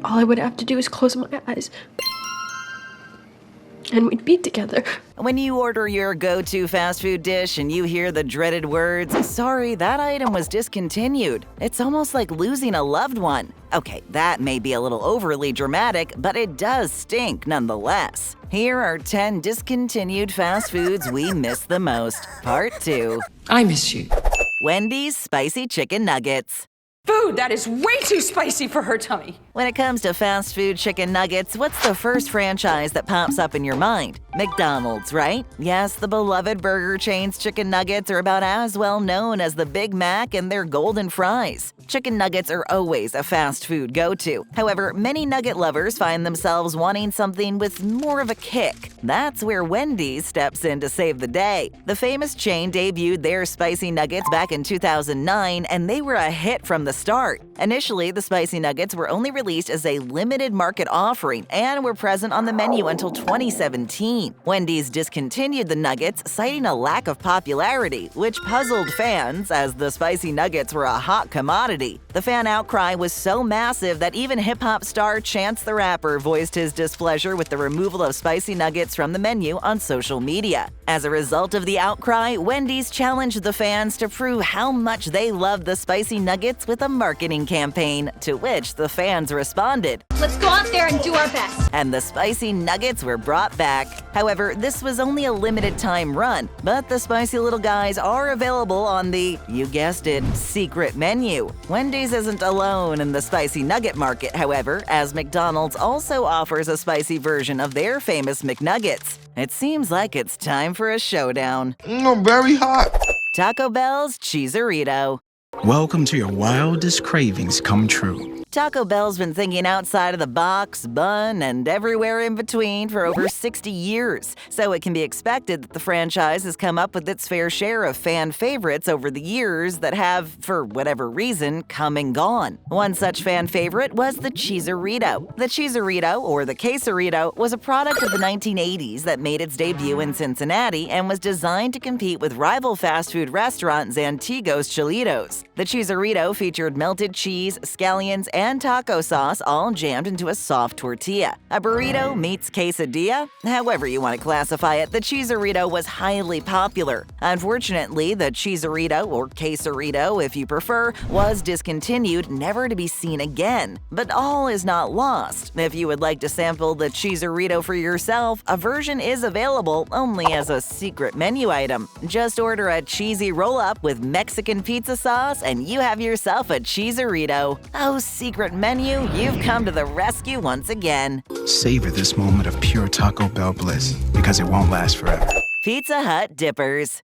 all I would have to do is close my eyes. And we'd be together. When you order your go-to fast food dish and you hear the dreaded words, "Sorry, that item was discontinued," it's almost like losing a loved one. Okay, that may be a little overly dramatic, but it does stink nonetheless. Here are 10 discontinued fast foods we miss the most. Part 2. I miss you. Wendy's Spicy Chicken Nuggets. Food that is way too spicy for her tummy. When it comes to fast food chicken nuggets, what's the first franchise that pops up in your mind? McDonald's, right? Yes, the beloved burger chain's chicken nuggets are about as well known as the Big Mac and their golden fries. Chicken nuggets are always a fast food go-to. However, many nugget lovers find themselves wanting something with more of a kick. That's where Wendy's steps in to save the day. The famous chain debuted their spicy nuggets back in 2009, and they were a hit from the start. Initially, the spicy nuggets were only released as a limited market offering and were present on the menu until 2017. Wendy's discontinued the nuggets, citing a lack of popularity, which puzzled fans as the spicy nuggets were a hot commodity. The fan outcry was so massive that even hip-hop star Chance the Rapper voiced his displeasure with the removal of spicy nuggets from the menu on social media. As a result of the outcry, Wendy's challenged the fans to prove how much they love the spicy nuggets with a marketing campaign, to which the fans responded. Let's go out there and do our best. And the spicy nuggets were brought back. However, this was only a limited time run, but the spicy little guys are available on the, you guessed it, secret menu. Wendy's isn't alone in the spicy nugget market, however, as McDonald's also offers a spicy version of their famous McNuggets. It seems like it's time for a showdown. Very hot. Taco Bell's Cheesarito. Welcome to your wildest cravings come true. Taco Bell's been thinking outside of the box, bun, and everywhere in between for over 60 years, so it can be expected that the franchise has come up with its fair share of fan favorites over the years that have, for whatever reason, come and gone. One such fan favorite was the Cheesarito. The Cheesarito, or the Quesarito, was a product of the 1980s that made its debut in Cincinnati and was designed to compete with rival fast food restaurant Zantigo's Cheetos. The Cheesarito featured melted cheese, scallions, and taco sauce all jammed into a soft tortilla. A burrito meets quesadilla? However you want to classify it, the Cheesarito was highly popular. Unfortunately, the Cheesarito, or Quesarito if you prefer, was discontinued, never to be seen again. But all is not lost. If you would like to sample the Cheesarito for yourself, a version is available only as a secret menu item. Just order a cheesy roll-up with Mexican pizza sauce and you have yourself a Cheesarito. Oh, secret menu, you've come to the rescue once again. Savor this moment of pure Taco Bell bliss, because it won't last forever. Pizza Hut Dippers.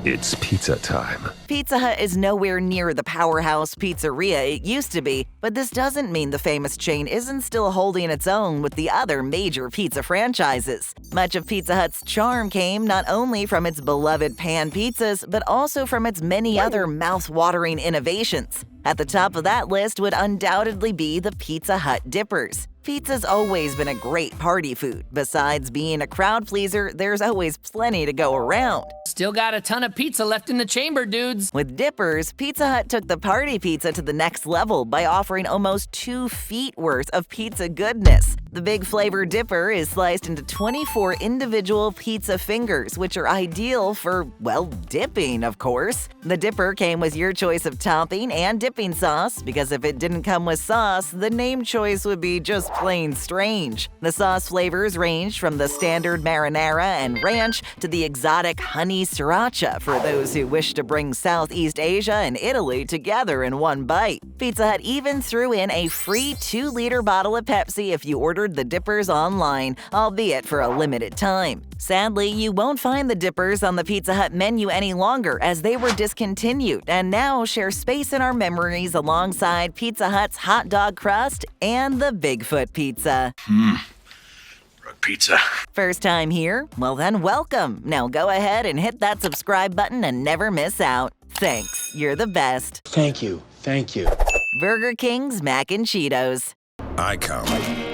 It's pizza time. Pizza Hut is nowhere near the powerhouse pizzeria it used to be, but this doesn't mean the famous chain isn't still holding its own with the other major pizza franchises. Much of Pizza Hut's charm came not only from its beloved pan pizzas, but also from its many other mouth-watering innovations. At the top of that list would undoubtedly be the Pizza Hut Dippers. Pizza's always been a great party food. Besides being a crowd pleaser, there's always plenty to go around. Still got a ton of pizza left in the chamber, dudes. With Dippers, Pizza Hut took the party pizza to the next level by offering almost 2 feet worth of pizza goodness. The Big Flavor Dipper is sliced into 24 individual pizza fingers, which are ideal for, well, dipping, of course. The Dipper came with your choice of topping and dipping sauce, because if it didn't come with sauce, the name choice would be just plain strange. The sauce flavors ranged from the standard marinara and ranch to the exotic honey sriracha for those who wish to bring Southeast Asia and Italy together in one bite. Pizza Hut even threw in a free 2-liter bottle of Pepsi if you ordered the Dippers online, albeit for a limited time. Sadly, you won't find the Dippers on the Pizza Hut menu any longer as they were discontinued and now share space in our memories alongside Pizza Hut's hot dog crust and the Bigfoot pizza. Pizza. First time here? Well then welcome. Now go ahead and hit that subscribe button and never miss out. Thanks, you're the best. Thank you. Thank you. Burger King's Mac and Cheetos. I come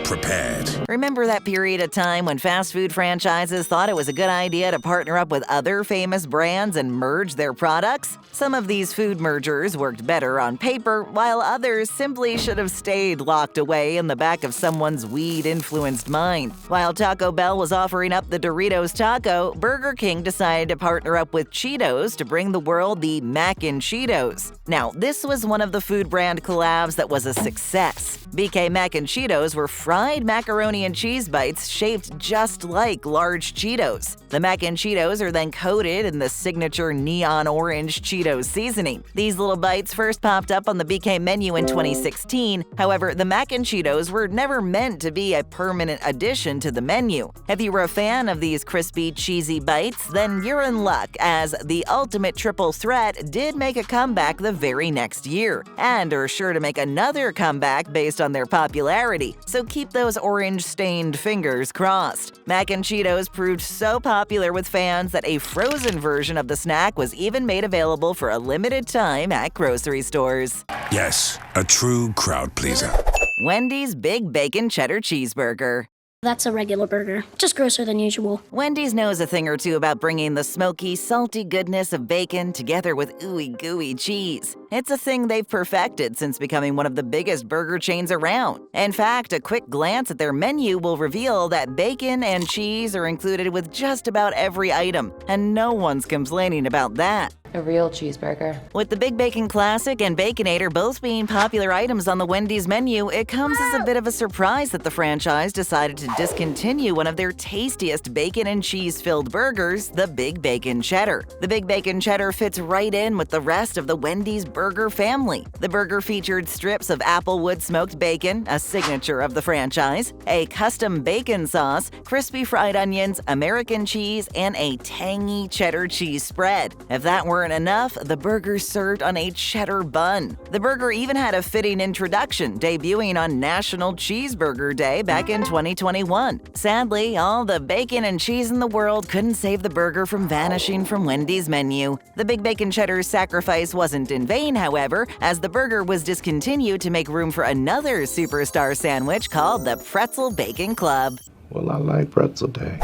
prepared. Remember that period of time when fast food franchises thought it was a good idea to partner up with other famous brands and merge their products? Some of these food mergers worked better on paper, while others simply should have stayed locked away in the back of someone's weed-influenced mind. While Taco Bell was offering up the Doritos Taco, Burger King decided to partner up with Cheetos to bring the world the Mac and Cheetos. Now, this was one of the food brand collabs that was a success. BK Mac and Cheetos were fried macaroni and cheese bites shaped just like large Cheetos. The Mac and Cheetos are then coated in the signature neon orange Cheetos seasoning. These little bites first popped up on the BK menu in 2016. However, the Mac and Cheetos were never meant to be a permanent addition to the menu. If you were a fan of these crispy, cheesy bites, then you're in luck, as the ultimate triple threat did make a comeback the very next year, and are sure to make another comeback based on their popularity, so keep those orange-stained fingers crossed. Mac and Cheetos proved so popular with fans that a frozen version of the snack was even made available for a limited time at grocery stores. Yes, a true crowd pleaser. Wendy's Big Bacon Cheddar Cheeseburger. That's a regular burger, just grosser than usual. Wendy's knows a thing or two about bringing the smoky, salty goodness of bacon together with ooey gooey cheese. It's a thing they've perfected since becoming one of the biggest burger chains around. In fact, a quick glance at their menu will reveal that bacon and cheese are included with just about every item, and no one's complaining about that. A real cheeseburger. With the Big Bacon Classic and Baconator both being popular items on the Wendy's menu, it comes as a bit of a surprise that the franchise decided to discontinue one of their tastiest bacon and cheese-filled burgers, the Big Bacon Cheddar. The Big Bacon Cheddar fits right in with the rest of the Wendy's burger family. The burger featured strips of applewood smoked bacon, a signature of the franchise, a custom bacon sauce, crispy fried onions, American cheese, and a tangy cheddar cheese spread. If that weren't enough, the burger served on a cheddar bun. The burger even had a fitting introduction, debuting on National Cheeseburger Day back in 2021. Sadly, all the bacon and cheese in the world couldn't save the burger from vanishing from Wendy's menu. The Big Bacon Cheddar's sacrifice wasn't in vain, however, as the burger was discontinued to make room for another superstar sandwich called the Pretzel Bacon Club. Well, I like pretzel day.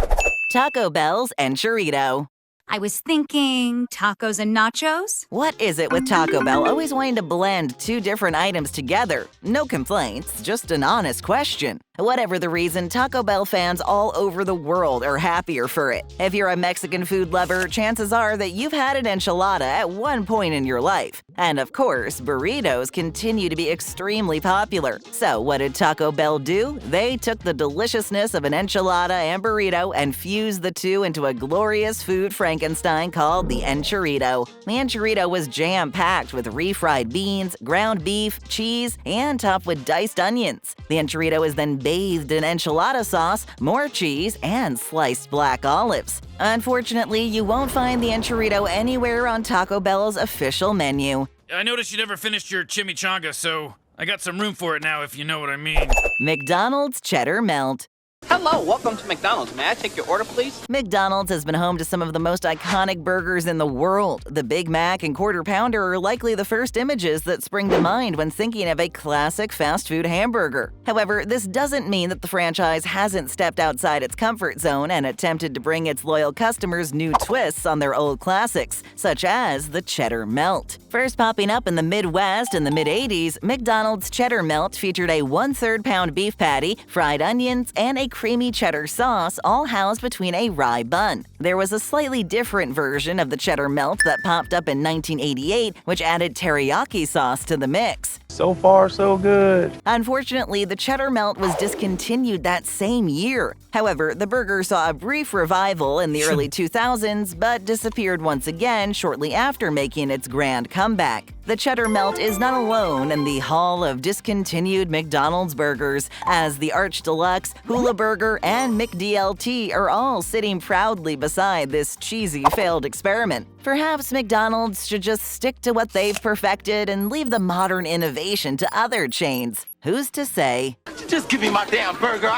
Taco Bell's Enchirito. I was thinking tacos and nachos. What is it with Taco Bell always wanting to blend two different items together? No complaints, just an honest question. Whatever the reason, Taco Bell fans all over the world are happier for it. If you're a Mexican food lover, chances are that you've had an enchilada at one point in your life. And of course, burritos continue to be extremely popular. So what did Taco Bell do? They took the deliciousness of an enchilada and burrito and fused the two into a glorious food Frankenstein called the Enchirito. The Enchirito was jam-packed with refried beans, ground beef, cheese, and topped with diced onions. The Enchirito is then bathed in enchilada sauce, more cheese, and sliced black olives. Unfortunately, you won't find the Enchirito anywhere on Taco Bell's official menu. I noticed you never finished your chimichanga, so I got some room for it now, if you know what I mean. McDonald's Cheddar Melt. Hello, welcome to McDonald's. May I take your order, please? McDonald's has been home to some of the most iconic burgers in the world. The Big Mac and Quarter Pounder are likely the first images that spring to mind when thinking of a classic fast food hamburger. However, this doesn't mean that the franchise hasn't stepped outside its comfort zone and attempted to bring its loyal customers new twists on their old classics, such as the Cheddar Melt. First popping up in the Midwest in the mid-'80s, McDonald's Cheddar Melt featured a 1/3 pound beef patty, fried onions, and a creamy cheddar sauce, all housed between a rye bun. There was a slightly different version of the Cheddar Melt that popped up in 1988, which added teriyaki sauce to the mix. So far, so good. Unfortunately, the Cheddar Melt was discontinued that same year. However, the burger saw a brief revival in the early 2000s, but disappeared once again shortly after making its grand comeback. The Cheddar Melt is not alone in the hall of discontinued McDonald's burgers, as the Arch Deluxe, Hula Burger, and McDLT are all sitting proudly beside this cheesy failed experiment. Perhaps McDonald's should just stick to what they've perfected and leave the modern innovation to other chains. Who's to say? Just give me my damn burger,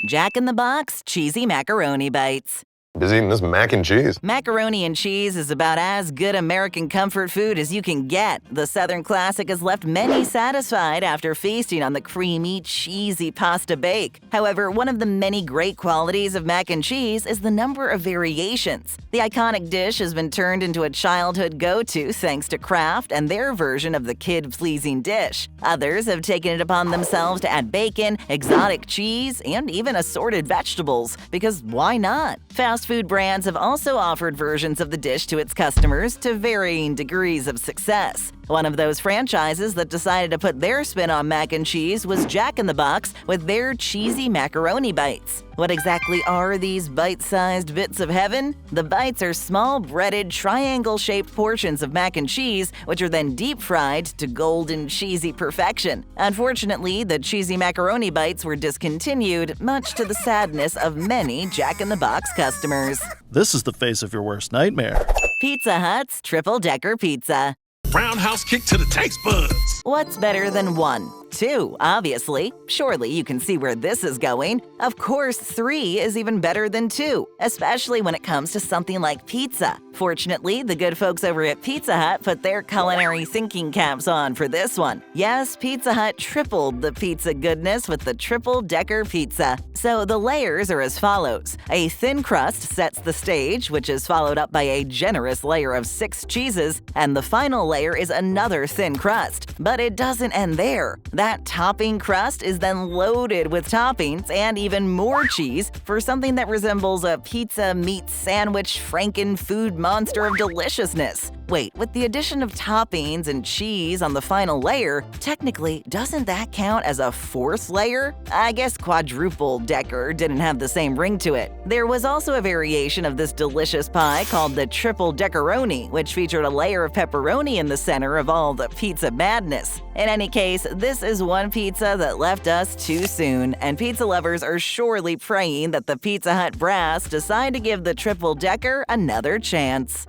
Jack in the Box Cheesy Macaroni Bites. Just eating this mac and cheese. Macaroni and cheese is about as good American comfort food as you can get. The Southern classic has left many satisfied after feasting on the creamy, cheesy pasta bake. However, one of the many great qualities of mac and cheese is the number of variations. The iconic dish has been turned into a childhood go-to thanks to Kraft and their version of the kid-pleasing dish. Others have taken it upon themselves to add bacon, exotic cheese, and even assorted vegetables, because why not? Fast food brands have also offered versions of the dish to its customers to varying degrees of success. One of those franchises that decided to put their spin on mac and cheese was Jack in the Box with their cheesy macaroni bites. What exactly are these bite-sized bits of heaven? The bites are small, breaded, triangle-shaped portions of mac and cheese, which are then deep-fried to golden, cheesy perfection. Unfortunately, the cheesy macaroni bites were discontinued, much to the sadness of many Jack in the Box customers. This is the face of your worst nightmare. Pizza Hut's triple-decker pizza. Roundhouse kick to the taste buds. What's better than 1? 2, obviously. Surely you can see where this is going. Of course, 3 is even better than 2, especially when it comes to something like pizza. Fortunately, the good folks over at Pizza Hut put their culinary thinking caps on for this one. Yes, Pizza Hut tripled the pizza goodness with the triple-decker pizza. So the layers are as follows. A thin crust sets the stage, which is followed up by a generous layer of 6 cheeses, and the final layer is another thin crust. But it doesn't end there. That topping crust is then loaded with toppings and even more cheese for something that resembles a pizza meat sandwich Franken food monster of deliciousness. Wait, with the addition of toppings and cheese on the final layer, technically, doesn't that count as a 4th layer? I guess quadruple decker didn't have the same ring to it. There was also a variation of this delicious pie called the triple deckeroni, which featured a layer of pepperoni in the center of all the pizza madness. In any case, this is one pizza that left us too soon, and pizza lovers are surely praying that the Pizza Hut brass decide to give the triple decker another chance.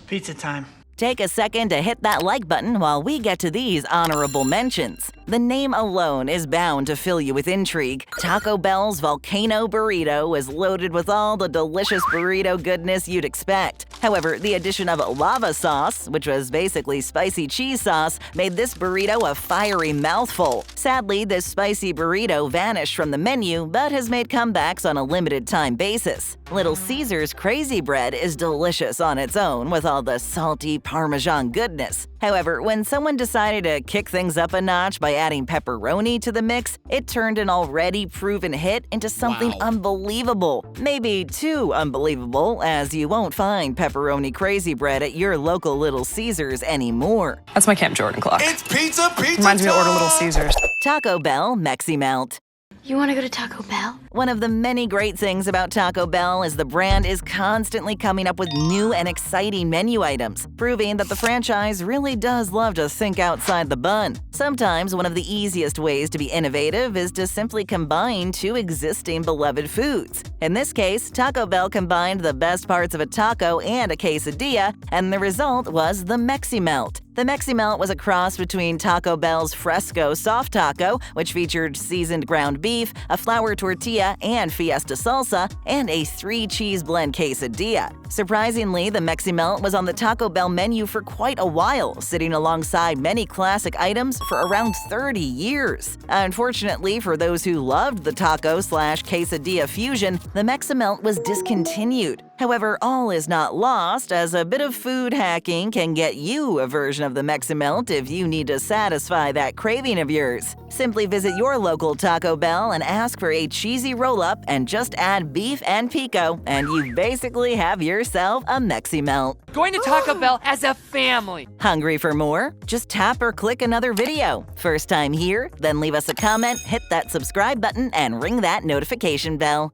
Pizza time. Take a second to hit that like button while we get to these honorable mentions. The name alone is bound to fill you with intrigue. Taco Bell's Volcano Burrito is loaded with all the delicious burrito goodness you'd expect. However, the addition of lava sauce, which was basically spicy cheese sauce, made this burrito a fiery mouthful. Sadly, this spicy burrito vanished from the menu, but has made comebacks on a limited-time basis. Little Caesar's Crazy Bread is delicious on its own with all the salty Parmesan goodness. However, when someone decided to kick things up a notch by adding pepperoni to the mix, it turned an already proven hit into something unbelievable. Maybe too unbelievable, as you won't find pepperoni Crazy Bread at your local Little Caesars anymore. That's my Camp Jordan clock. It's pizza Reminds me to order Little Caesars. Taco Bell Meximelt. You want to go to Taco Bell? One of the many great things about Taco Bell is the brand is constantly coming up with new and exciting menu items, proving that the franchise really does love to think outside the bun. Sometimes one of the easiest ways to be innovative is to simply combine 2 existing beloved foods. In this case, Taco Bell combined the best parts of a taco and a quesadilla, and the result was the Meximelt. The Meximelt was a cross between Taco Bell's Fresco Soft Taco, which featured seasoned ground beef, a flour tortilla, and fiesta salsa, and a 3-cheese blend quesadilla. Surprisingly, the Meximelt was on the Taco Bell menu for quite a while, sitting alongside many classic items for around 30 years. Unfortunately, for those who loved the taco/quesadilla fusion, the Meximelt was discontinued. However, all is not lost, as a bit of food hacking can get you a version of the Meximelt if you need to satisfy that craving of yours. Simply visit your local Taco Bell and ask for a cheesy roll-up and just add beef and pico, and you basically have yourself a Meximelt. Going to Taco Bell as a family. Hungry for more? Just tap or click another video. First time here? Then leave us a comment, hit that subscribe button, and ring that notification bell.